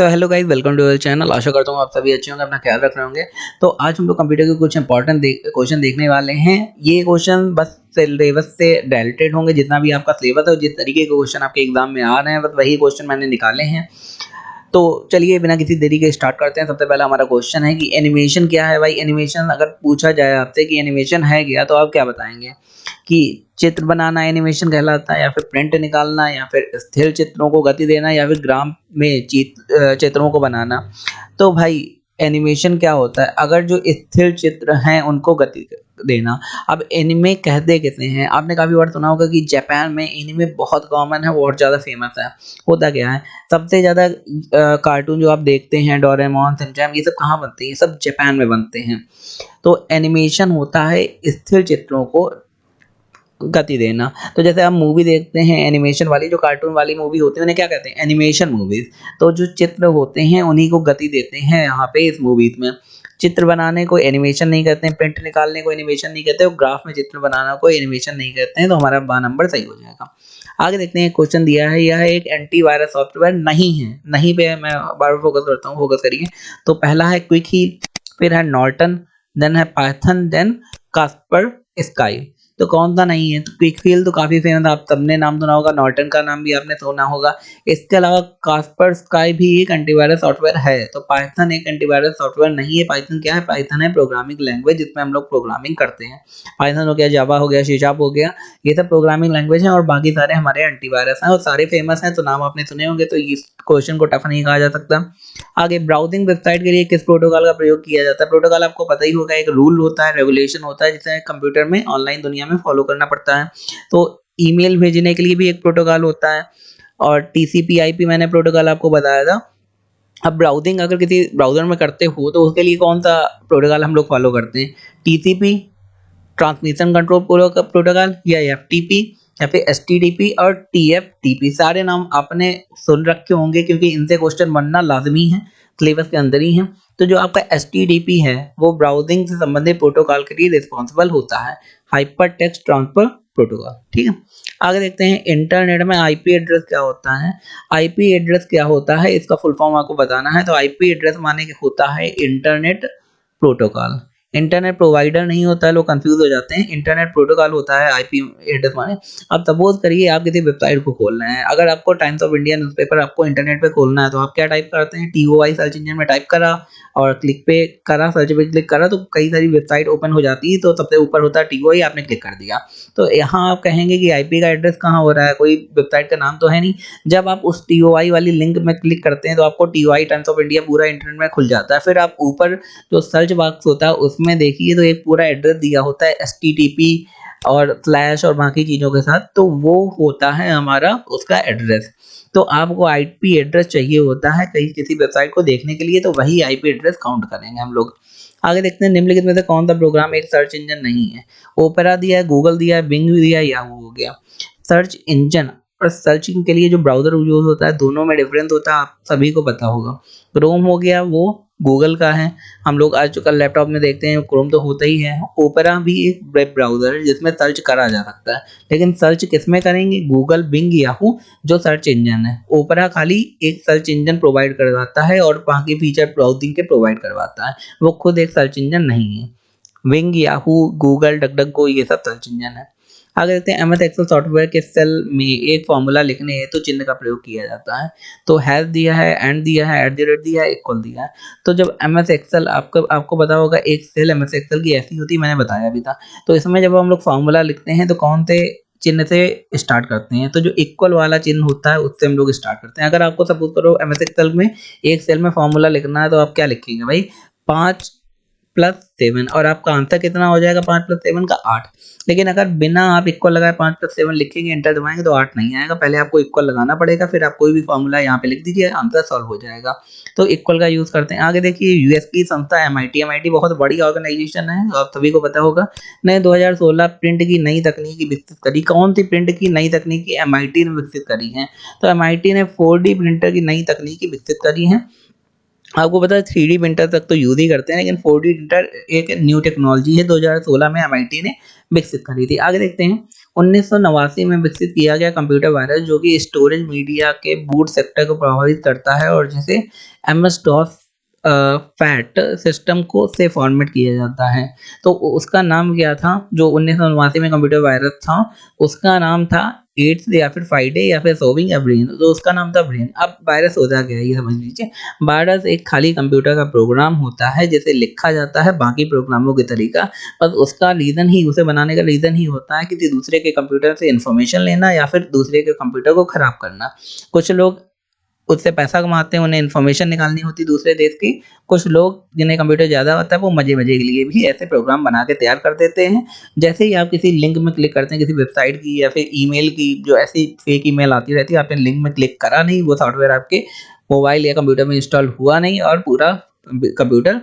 So hello guys, welcome to our channel. आशा करता हूँ आप सभी अच्छे होंगे, अपना ख्याल रख रहे होंगे। तो आज हम लोग कंप्यूटर के कुछ इंपॉर्टेंट क्वेश्चन देखने वाले हैं। ये क्वेश्चन बस सिलेबस से रिलेटेड होंगे। जितना भी आपका सिलेबस है, जिस तरीके के क्वेश्चन आपके एग्जाम में आ रहे हैं, बस वही क्वेश्चन मैंने निकाले हैं। तो चलिए बिना किसी देरी के स्टार्ट करते हैं। सबसे पहला हमारा क्वेश्चन है कि एनिमेशन क्या है। भाई, एनिमेशन अगर पूछा जाए आपसे कि एनिमेशन है क्या, तो आप क्या बताएंगे? कि चित्र बनाना एनिमेशन कहलाता है, या फिर प्रिंट निकालना, या फिर स्थिर चित्रों को गति देना, या फिर ग्राम में चित्रों को बनाना। तो भाई, एनिमेशन क्या होता है? अगर जो स्थिर चित्र हैं उनको गति देना। अब एनिमे कहते किसे हैं? आपने काफी बार सुना होगा कि जापान में एनिमे बहुत कॉमन है, बहुत ज्यादा फेमस है। होता क्या है, सबसे ज्यादा कार्टून जो आप देखते हैं, डोरेमोन, शिनचैन, ये सब कहाँ बनते हैं? ये सब जापान में बनते हैं। तो एनिमेशन होता है स्थिर चित्रों को गति देना। तो जैसे आप मूवी देखते हैं एनिमेशन वाली, जो कार्टून वाली मूवी होती है उन्हें क्या कहते हैं? Animation movies. तो जो चित्र होते हैं उन्हीं को गति देते हैं यहाँ पे इस मूवीज में। चित्र बनाने को एनिमेशन नहीं कहते हैं, प्रिंट निकालने को एनिमेशन नहीं कहते, और ग्राफ में चित्र बनाना को एनिमेशन नहीं कहते हैं। तो हमारा बा नंबर सही हो जाएगा। आगे देखते हैं, क्वेश्चन दिया है, यह एक एंटीवायरस सॉफ्टवेयर नहीं है। नहीं पे मैं बार बार फोकस करता हूँ, फोकस करिए। तो पहला है क्विक हील, फिर है नॉर्टन, देन है पाइथन, देन कास्पर स्काई। तो कौन सा नहीं है? तो क्विक फील तो काफी फेमस, आप सबने नाम सुना होगा, नॉर्टन का नाम भी आपने सुना होगा। इसके अलावा कास्पर स्काई भी एक एंटीवायरस सॉफ्टवेयर है। तो पाइथन एक एंटीवायरस सॉफ्टवेयर नहीं है। पाइथन क्या है? पाइथन है प्रोग्रामिंग लैंग्वेज, जिसमें हम लोग प्रोग्रामिंग करते हैं। पाइथन हो गया, जावा हो गया, सी शार्प हो गया, ये सब प्रोग्रामिंग लैंग्वेज है, और बाकी सारे हमारे एंटीवायरस हैं और सारे फेमस हैं। तो नाम आपने सुने होंगे, तो इस क्वेश्चन को टफ नहीं कहा जा सकता। आगे, ब्राउजिंग वेबसाइट के लिए किस प्रोटोकॉल का प्रयोग किया जाता है? प्रोटोकॉल आपको पता ही होगा, एक रूल होता है, रेगुलेशन होता है, जिसे कंप्यूटर में ऑनलाइन दुनिया में फॉलो करना पड़ता है। तो ईमेल भेजने के लिए भी एक प्रोटोकॉल होता है, और टीसीपी आईपी मैंने प्रोटोकॉल आपको बताया था। अब ब्राउजिंग अगर किसी ब्राउजर में करते हो तो उसके लिए कौन सा प्रोटोकॉल हम लोग फॉलो करते हैं? टीसीपी, ट्रांसमिशन कंट्रोल प्रोटोकॉल, या एफटीपी, या फिर एसटीडीपी और टीएफटीपी। सारे नाम आपने सुन रखे होंगे, क्योंकि इनसे क्वेश्चन बनना लाजमी है, सिलेबस के अंदर ही है। तो जो आपका एसटीडीपी है, वो ब्राउजिंग से संबंधित प्रोटोकॉल के लिए रिस्पॉन्सिबल होता है, हाइपर टेक्स्ट ट्रांसफर प्रोटोकॉल। ठीक है, आगे देखते हैं, इंटरनेट में आईपी एड्रेस क्या होता है? आईपी एड्रेस क्या होता है, इसका फुल फॉर्म आपको बताना है। तो आईपी एड्रेस माने कि होता है इंटरनेट प्रोटोकॉल। इंटरनेट प्रोवाइडर नहीं होता है, लोग कंफ्यूज हो जाते हैं। इंटरनेट प्रोटोकॉल होता है आईपी एड्रेस माने। अब सपोज करिए आप किसी वेबसाइट को खोल रहे हैं, अगर आपको टाइम्स ऑफ इंडिया न्यूज़पेपर आपको इंटरनेट पे खोलना है, तो आप क्या टाइप करते हैं? टीओआई सर्च इंजन में टाइप करा और क्लिक पे करा, सर्च पे क्लिक करा, तो कई सारी वेबसाइट ओपन हो जाती है। तो सबसे ऊपर होता है टीओआई, आपने क्लिक कर दिया। तो यहाँ आप कहेंगे कि आईपी का एड्रेस कहाँ हो रहा है? कोई वेबसाइट का नाम तो है नहीं। जब आप उस टीओआई वाली लिंक में क्लिक करते हैं, तो आपको टीओआई टाइम्स ऑफ इंडिया पूरा इंटरनेट में खुल जाता है। फिर आप ऊपर जो सर्च बॉक्स होता है उसमें देखिए, तो एक पूरा एड्रेस दिया होता है एचटीटीपी और स्लैश और बाकी चीज़ों के साथ। तो वो होता है हमारा उसका एड्रेस। तो आपको आईपी एड्रेस चाहिए होता है कहीं किसी वेबसाइट को देखने के लिए, तो वही आईपी एड्रेस काउंट करेंगे हम लोग। आगे देखते हैं, निम्नलिखित में से कौन सा प्रोग्राम एक सर्च इंजन नहीं है? ओपेरा दिया है, गूगल दिया है, बिंग दिया है, याहू हो गया। सर्च इंजन और सर्चिंग के लिए जो ब्राउजर यूज होता है, दोनों में डिफरेंस होता है, आप सभी को पता होगा। क्रोम हो गया, वो गूगल का है। हम लोग आजकल लैपटॉप में देखते हैं, क्रोम तो होता ही है। ओपेरा भी एक वेब ब्राउजर है जिसमें सर्च करा जा सकता है, लेकिन सर्च किसमें करेंगे? गूगल, बिंग, याहू जो सर्च इंजन है। ओपेरा खाली एक सर्च इंजन प्रोवाइड करवाता है और बाकी फीचर ब्राउजिंग के प्रोवाइड करवाता है, वो खुद एक सर्च इंजन नहीं है। विंग, याहू, गूगल, डकडकगो, ये सब सर्च इंजन है। आगे देखते हैं, एमएस एक्सेल सॉफ्टवेयर के सेल में एक फॉर्मूला लिखने हेतु तो चिन्ह का प्रयोग किया जाता है। तो हैज दिया है, एंड दिया है, एट द रेट दिया है, इक्वल दिया है। तो जब एमएस एक्सेल आपको पता होगा, एक सेल एमएस एक्सेल की ऐसी होती है, मैंने बताया भी था। तो इसमें जब हम लोग फॉर्मूला लिखते हैं, तो कौन से चिन्ह से स्टार्ट करते हैं? तो जो इक्वल वाला चिन्ह होता है उससे हम लोग स्टार्ट करते हैं। अगर आपको सपोज करो एमएस एक्सेल में एक सेल में फॉर्मूला लिखना है, तो आप क्या लिखेंगे भाई? 5+7, और आपका आंसर कितना हो जाएगा? 5+7 का 8। लेकिन अगर बिना आप इक्वल लगाए 5+7 लिखेंगे, एंटर दबाएंगे, तो 8 नहीं आएगा। पहले आपको इक्वल लगाना पड़ेगा, फिर आप कोई भी फॉर्मूला यहाँ पे लिख दीजिए, आंसर सॉल्व हो जाएगा। तो इक्वल का यूज करते हैं। आगे देखिए, यूएस की संस्था एमआईटी बहुत बड़ी ऑर्गेनाइजेशन है, आप सभी को पता होगा। ने 2016 प्रिंट की नई तकनीकी विकसित करी। कौन सी प्रिंट की नई तकनीकी एमआईटी ने विकसित करी है? तो एमआईटी ने 4D प्रिंटर की नई तकनीकी विकसित करी है। आपको पता है 3D प्रिंटर तक तो यूज ही करते हैं, लेकिन 4D प्रिंटर एक न्यू टेक्नोलॉजी है, 2016 में एमआईटी ने विकसित करी थी। आगे देखते हैं, 1989 में विकसित किया गया कंप्यूटर वायरस जो कि स्टोरेज मीडिया के बूट सेक्टर को प्रभावित करता है और जिसे एमएस डॉस फैट सिस्टम को से फॉर्मेट किया जाता है। तो उसका नाम क्या था जो 1989 में कंप्यूटर वायरस था, उसका नाम था एड्स या फिर फ्राइडे या फिर सोविंग या ब्रेन, तो उसका नाम था ब्रेन। अब वायरस होता क्या है ये समझ लीजिए। वायरस एक खाली कंप्यूटर का प्रोग्राम होता है जिसे लिखा जाता है बाकी प्रोग्रामों के तरीका, बस उसका रीज़न ही, उसे बनाने का रीज़न ही होता है किसी दूसरे के कंप्यूटर से इन्फॉर्मेशन लेना या फिर दूसरे के कंप्यूटर को ख़राब करना। कुछ लोग उससे पैसा कमाते हैं, उन्हें इन्फॉर्मेशन निकालनी होती है दूसरे देश की। कुछ लोग जिन्हें कंप्यूटर ज़्यादा आता है वो मज़े-मज़े के लिए भी ऐसे प्रोग्राम बना के तैयार कर देते हैं। जैसे ही आप किसी लिंक में क्लिक करते हैं किसी वेबसाइट की या फिर ईमेल की, जो ऐसी फेक ईमेल आती रहती है, आपने लिंक में क्लिक करा नहीं, वो सॉफ्टवेयर आपके मोबाइल या कंप्यूटर में इंस्टॉल हुआ नहीं और पूरा कंप्यूटर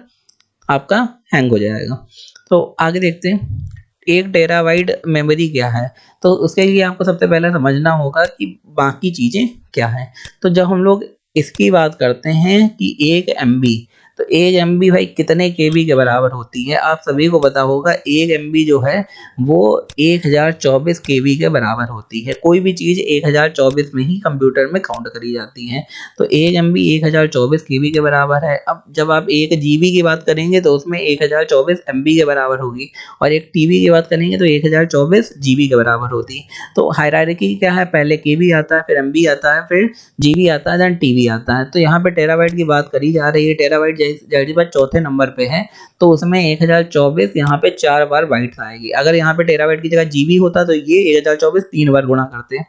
आपका हैंग हो जाएगा। तो आगे देखते हैं 1 टेराबाइट मेमोरी क्या है? तो उसके लिए आपको सबसे पहले समझना होगा कि बाकी चीज़ें क्या हैं। तो जब हम लोग इसकी बात करते हैं कि 1 एमबी, तो 1 एमबी भाई कितने केबी के बराबर होती है? आप सभी को पता होगा 1 एमबी जो है वो 1024 केबी के बराबर होती है। कोई भी चीज़ 1024 में ही कंप्यूटर में काउंट करी जाती है। तो 1 एमबी 1024 केबी के बराबर है। अब जब आप 1 जीबी की बात करेंगे तो उसमें 1024 एमबी के बराबर होगी और एक टीबी की बात करेंगे तो 1024 जीबी के बराबर होती है। तो हायरार्की क्या है, पहले केबी आता है, फिर एमबी आता है, फिर जीबी आता है, देन टीबी आता है। तो यहाँ पे टेराबाइट की बात करी जा रही है। टेराबाइट ज़ाहिर-सी बात चौथे नंबर पे है, तो उसमें 1024 यहाँ पे 4 बार बाइट्स आएगी। अगर यहाँ पे टेराबाइट की जगह जीबी होता तो ये 1024 3 बार गुणा करते।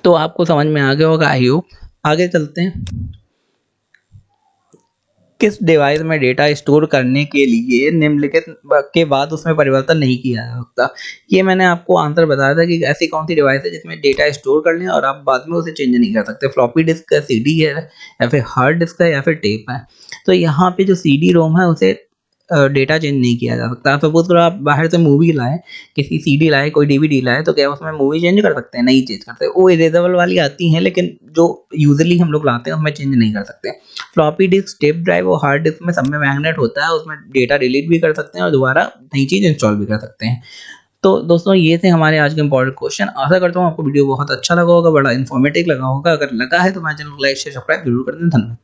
तो आपको समझ में आ गया होगा आई होप। आगे चलते हैं। किस डिवाइस में डेटा स्टोर करने के लिए निम्नलिखित के बाद उसमें परिवर्तन नहीं किया जा सकता? ये मैंने आपको आंसर बताया था कि ऐसी कौन सी डिवाइस है जिसमें डेटा स्टोर कर लें और आप बाद में उसे चेंज नहीं कर सकते। फ्लॉपी डिस्क है, सीडी है या फिर हार्ड डिस्क है या फिर टेप है। तो यहाँ पे जो सीडी रोम है उसे डेटा चेंज नहीं किया जा सकता। सपोज़ करो आप बाहर से मूवी लाएँ, किसी सीडी लाएँ, कोई डीवीडी लाएँ, तो क्या उसमें मूवी चेंज कर सकते हैं? नहीं चेंज करते। वो इरेज़ेबल वाली आती हैं लेकिन जो यूजुअली हम लोग लाते हैं उसमें चेंज नहीं कर सकते। फ्लॉपी डिस्क, टेप ड्राइव और हार्ड डिस्क में सब में मैग्नेट होता है, उसमें डेटा डिलीट भी कर सकते हैं और दोबारा नई चीज़ इंस्टॉल भी कर सकते हैं। तो दोस्तों ये थे हमारे आज के इम्पोर्टेंट क्वेश्चन। आशा करता हूँ आपको वीडियो बहुत अच्छा लगा होगा, बड़ा इन्फॉर्मेटिव लगा होगा। अगर लगा है तो हमारे चैनल को लाइक, शेयर, सब्सक्राइब ज़रूर कर दें। धन्यवाद।